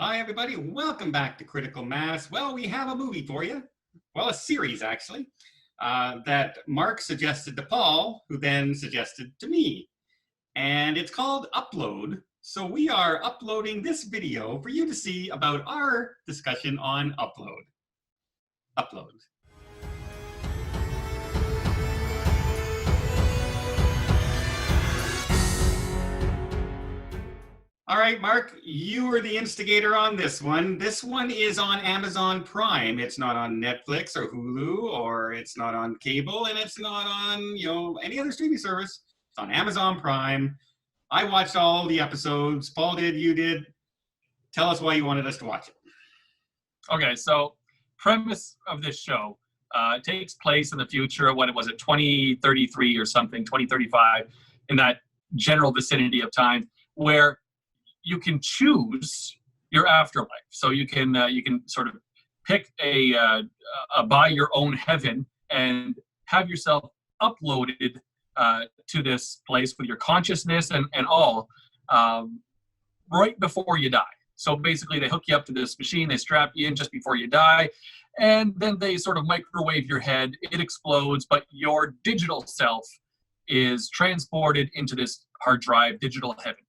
Hi, everybody. Welcome back to Critical Mass. Well, we have a movie for you. Well, a series, actually, that Mark suggested to Paul, who then suggested to me. And it's called Upload. So we are uploading this video for you to see about our discussion on Upload. Upload. All right, Mark, you were the instigator on this one. This one is on Amazon Prime. It's not on Netflix or Hulu, or it's not on cable, and it's not on, any other streaming service. It's on Amazon Prime. I watched all the episodes. Paul did, you did. Tell us why you wanted us to watch it. Okay, so premise of this show takes place in the future. What was it, 2033 or something, 2035, in that general vicinity of time, where you can choose your afterlife. So you can sort of pick a by your own heaven and have yourself uploaded to this place with your consciousness and all right before you die. So basically they hook you up to this machine, they strap you in just before you die, and then they sort of microwave your head, it explodes, but your digital self is transported into this hard drive digital heaven.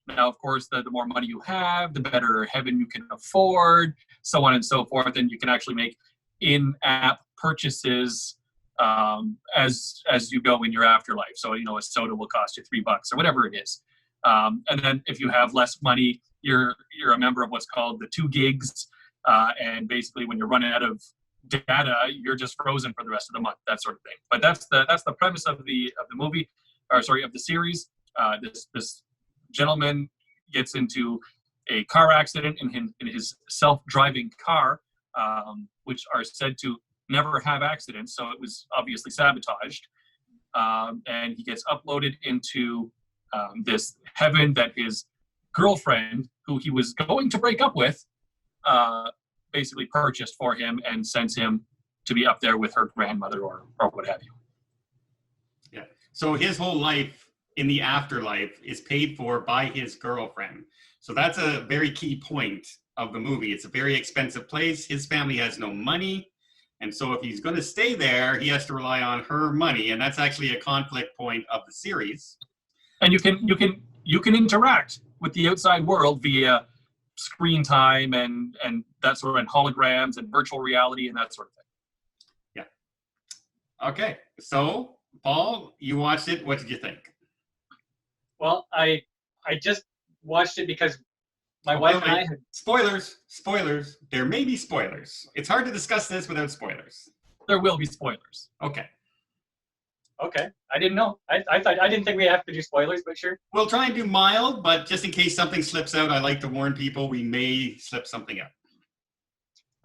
Now, of course, the more money you have, the better heaven you can afford, so on and so forth, and you can actually make in-app purchases as you go in your afterlife. So, a soda will cost you $3 or whatever it is. And then if you have less money, you're a member of what's called the 2 gigs, and basically when you're running out of data, you're just frozen for the rest of the month, that sort of thing. But that's the premise of the movie, of the series. This gentleman gets into a car accident in his self-driving car, which are said to never have accidents, so it was obviously sabotaged. And he gets uploaded into this heaven that his girlfriend, who he was going to break up with, basically purchased for him and sends him to be up there with her grandmother or what have you. Yeah. So his whole life in the afterlife is paid for by his girlfriend. So that's a very key point of the movie. It's a very expensive place. His family has no money. And so if he's going to stay there, he has to rely on her money. And that's actually a conflict point of the series. And you can interact with the outside world via screen time and that sort of, and holograms and virtual reality and that sort of thing. Yeah. Okay. So, Paul, you watched it. What did you think? Well, I just watched it because my wife and I had... Spoilers. There may be spoilers. It's hard to discuss this without spoilers. There will be spoilers. Okay. I didn't know. I didn't think we have to do spoilers, but sure. We'll try and do mild, but just in case something slips out, I like to warn people we may slip something out.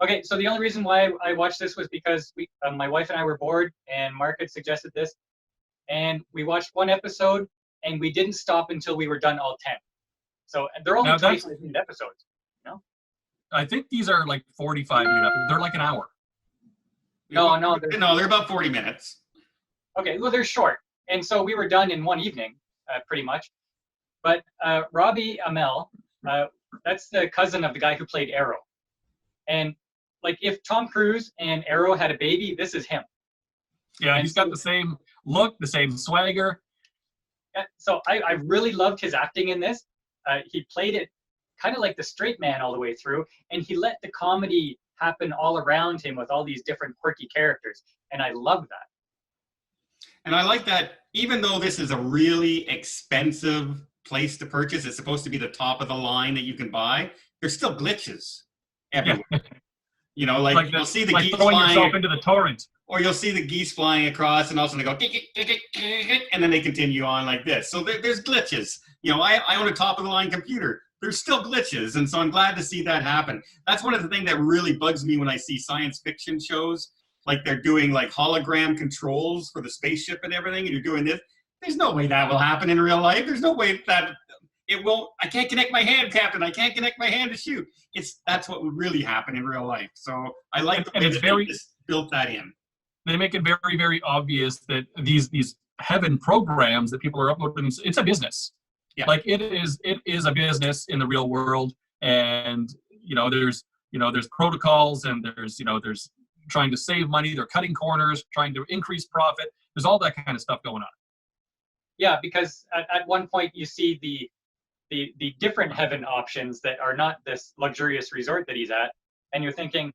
Okay, so the only reason why I watched this was because my wife and I were bored, and Mark had suggested this, and we watched one episode, and we didn't stop until we were done all 10. So they're only 25-minute episodes, I think these are like 45-minute episodes. They're like an hour. No, they're about 40 minutes. Okay, well, they're short. And so we were done in one evening, pretty much. But Robbie Amell, that's the cousin of the guy who played Arrow. And like if Tom Cruise and Arrow had a baby, this is him. Yeah, and he's got the same look, the same swagger. So I really loved his acting in this. He played it kind of like the straight man all the way through, and he let the comedy happen all around him with all these different quirky characters, and I love that. And I like that even though this is a really expensive place to purchase, it's supposed to be the top of the line that you can buy, there's still glitches everywhere. You'll see the geese throwing flying yourself into the torrent. Or you'll see the geese flying across, and also they go, and then they continue on like this. So there's glitches. I own a top-of-the-line computer. There's still glitches, and so I'm glad to see that happen. That's one of the things that really bugs me when I see science fiction shows, like they're doing like hologram controls for the spaceship and everything, and you're doing this. There's no way that will happen in real life. There's no way that it won't. I can't connect my hand, Captain. I can't connect my hand to shoot. That's what would really happen in real life. So I like the way that they just built that in. They make it very, very obvious that these heaven programs that people are uploading, it's a business. Yeah. Like it is a business in the real world. and there's protocols, and there's trying to save money. They're cutting corners, trying to increase profit. There's all that kind of stuff going on. Yeah, because at one point you see the different heaven options that are not this luxurious resort that he's at, and you're thinking,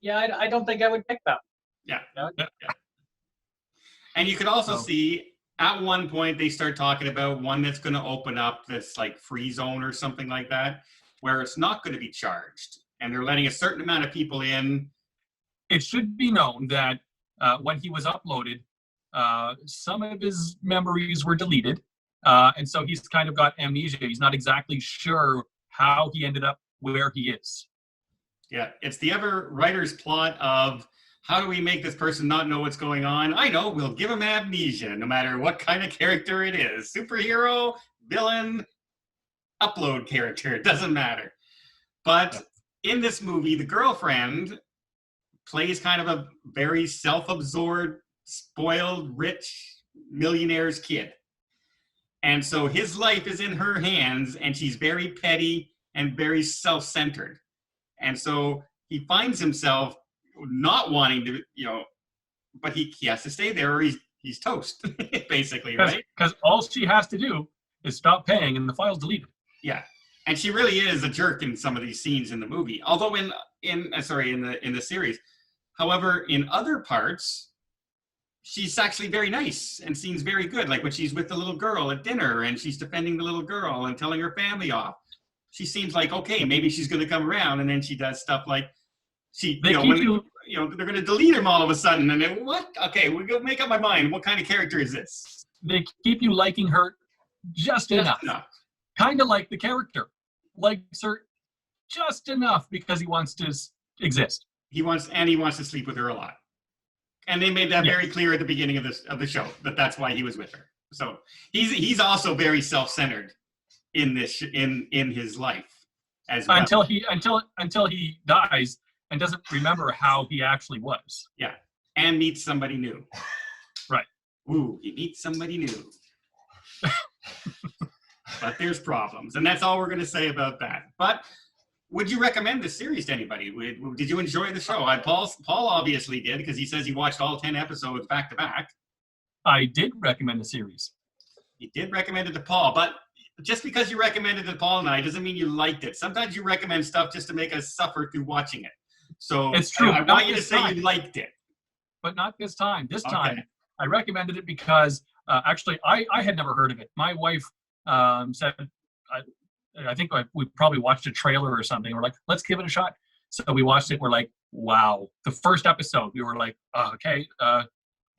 yeah, I don't think I would pick that. Yeah. You know? Yeah. And you could also Oh. see at one point they start talking about one that's going to open up this like free zone or something like that, where it's not going to be charged, and they're letting a certain amount of people in. It should be known that when he was uploaded, some of his memories were deleted, and so he's kind of got amnesia. He's not exactly sure how he ended up where he is. Yeah, it's the ever writer's plot of how do we make this person not know what's going on? I know, we'll give him amnesia, no matter what kind of character it is. Superhero, villain, upload character, it doesn't matter. But in this movie, the girlfriend plays kind of a very self-absorbed, spoiled, rich millionaire's kid. And so his life is in her hands, and she's very petty and very self-centered. And so he finds himself not wanting to, but he has to stay there or he's toast, basically, right? Because all she has to do is stop paying and the file's deleted. Yeah. And she really is a jerk in some of these scenes in the movie. Although in the series. However, in other parts, she's actually very nice and seems very good. Like when she's with the little girl at dinner and she's defending the little girl and telling her family off. She seems like, okay, maybe she's going to come around, and then she does stuff like they're going to delete him all of a sudden, and then what? Okay, we'll go make up my mind. What kind of character is this? They keep you liking her just enough. Kind of like the character likes her just enough because he wants to exist. He wants to sleep with her a lot, and they made that very clear at the beginning of the show that that's why he was with her. So he's also very self-centered in this in his life as well. Until he dies and doesn't remember how he actually was. Yeah, and meets somebody new. Right. Ooh, he meets somebody new. But there's problems, and that's all we're going to say about that. But would you recommend this series to anybody? Did you enjoy the show? Paul obviously did, because he says he watched all 10 episodes back to back. I did recommend the series. You did recommend it to Paul, but just because you recommended it to Paul and I doesn't mean you liked it. Sometimes you recommend stuff just to make us suffer through watching it. So it's true. I want you to say you liked it. But not this time. This time, I recommended it because actually I had never heard of it. My wife said, I think we probably watched a trailer or something. We're like, let's give it a shot. So we watched it. We're like, wow. The first episode, we were like, okay,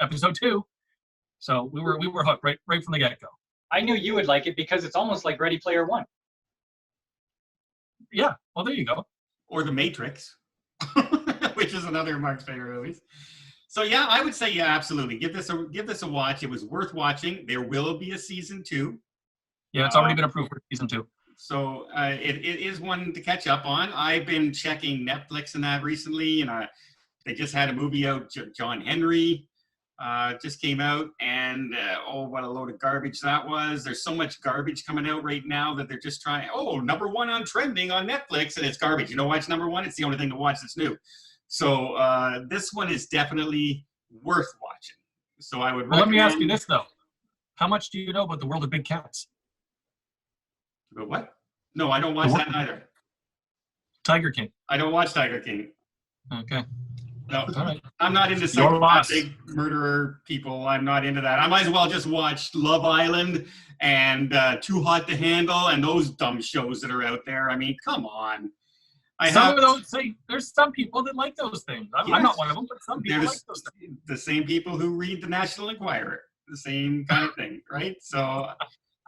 episode 2. So we were hooked right from the get-go. I knew you would like it because it's almost like Ready Player One. Yeah, well, there you go. Or The Matrix, which is another of Mark's favorite movies. So yeah, I would say absolutely. Give this a watch. It was worth watching. There will be a season 2. Yeah, it's already been approved for season 2. So it is one to catch up on. I've been checking Netflix and that recently, and they just had a movie out. John Henry just came out, and what a load of garbage that was. There's so much garbage coming out right now that they're just trying. Number 1 on trending on Netflix, and it's garbage. You know why it's number 1? It's the only thing to watch that's new. So this one is definitely worth watching. So I would. Well, let me ask you this though: how much do you know about the world of big cats? About what? No, I don't watch that either. Tiger King. I don't watch Tiger King. Okay. No, all right. I'm not into psychopathic murderer people. I'm not into that. I might as well just watch Love Island and Too Hot to Handle and those dumb shows that are out there. I mean, come on. There's some people that like those things. I'm not one of them, but some people like those things. The same people who read the National Enquirer. The same kind of thing, right? So,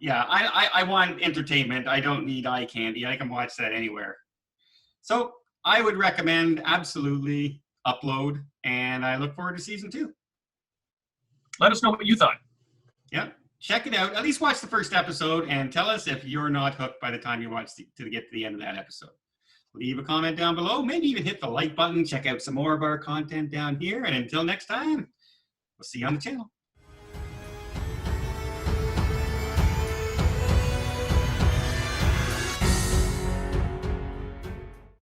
yeah, I want entertainment. I don't need eye candy. I can watch that anywhere. So I would recommend absolutely Upload, and I look forward to season 2. Let us know what you thought. Yeah, check it out. At least watch the first episode and tell us if you're not hooked by the time you watch to get to the end of that episode. Leave a comment down below. Maybe even hit the like button. Check out some more of our content down here. And until next time, we'll see you on the channel.